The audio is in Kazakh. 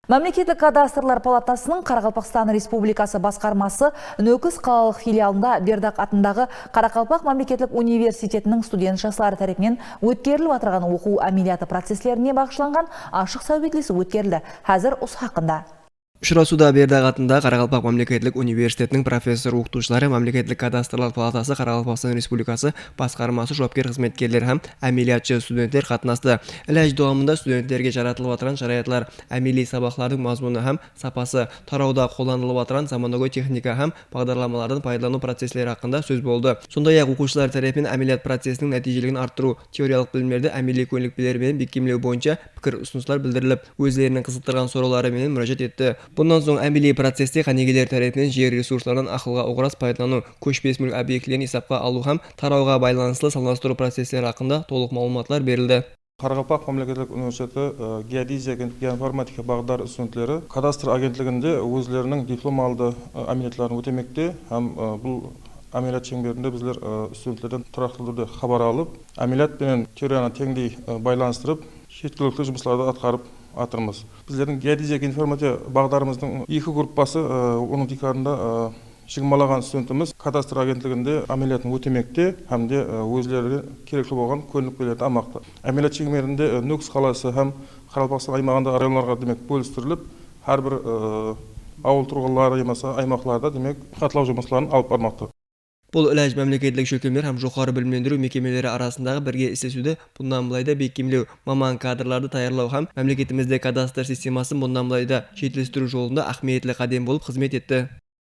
Мемлекеттік кадастрлар палатасының Қарақалпақстан Республикасы басқармасы Нөкіс қалалық филиалында Бердақ атындағы Қарақалпақ мемлекеттік университетінің студент жастары тарапынан өткеріліп отырған оқу әмелияты процесслеріне бағышланған ашық сәуетлесу өткерілді. Қазір осы хақында. Ұшырасуда Бердақ атындағы Қарақалпақ мемлекеттік университетінің профессор-оқытушылары, мемлекеттік кадастрлар палатасы, Қарақалпақстан Республикасы басқармасы жауапкер қызметкерлері һәм әмелиятчы студенттер қатынасты. Іләж дауамында студенттерге жаратылып отырған шараятлар, әмели сабақтардың мазмұны һәм сапасы, тарауда қолданылып отырған заманауи техника һәм бағдарламалардың пайдалану процесслері хақында сөз болды. Сондай-ақ оқушылар тарапынан әмелият процесінің нәтижелігін арттыру, теориялық білімдерді әмели көнекпелермен бекемдеу бойынша пікір ұсыныстар білдіріліп, өздерінің қызықтырған сұрауларымен мұражат етті. Bundan soң әмели процесте қанегелер тарапынан жер ресурсларынан ақылға оғырас пайдалану, көшпес мүлік объектілерін есапқа алу һәм тарауға байланысты салыстыру процесстері хақында толық малуматтар берілді. Қарақалпақ мемлекеттік университеті геодезия геоинформатика бағдары студенттері кадастр агентлігінде өздерінің диплом алды әмелиятларын өтемекте һәм бұл әмелият шеңберінде біздер студенттерден тұрақты түрде хабар алып, әмелият пен теорияны теңдей байланыстырып, жеткілікті жұмыстарды атқарып атырмыз. Біздердің геодезия информатика бағдарымыздың екі группасы оның декарында жиырмалаған студентіміз кадастр агентлігінде әмелиятын өтемекте һәмде өздері керекті болған көнекпелерді алмақта. Әмелият шеңберінде Нөкіс қаласы һәм Қарақалпақстан аймағында районларға демек бөлістіріліп, әрбір ауыл тұрғындары емаса аймақларда демек қатылау жұмыстарын алып бармақта. Бұл іләж мемлекеттік шөкемдер һәм жоғары білімдендіру мекемелері арасындағы бірге істесуді бұндан былайда бекемдеу, маман кадрларды даярлау һәм мемлекетімізде кадастр системасын бұндан былайда жетілдіру жолында ахметлі қадам болып қызмет етті.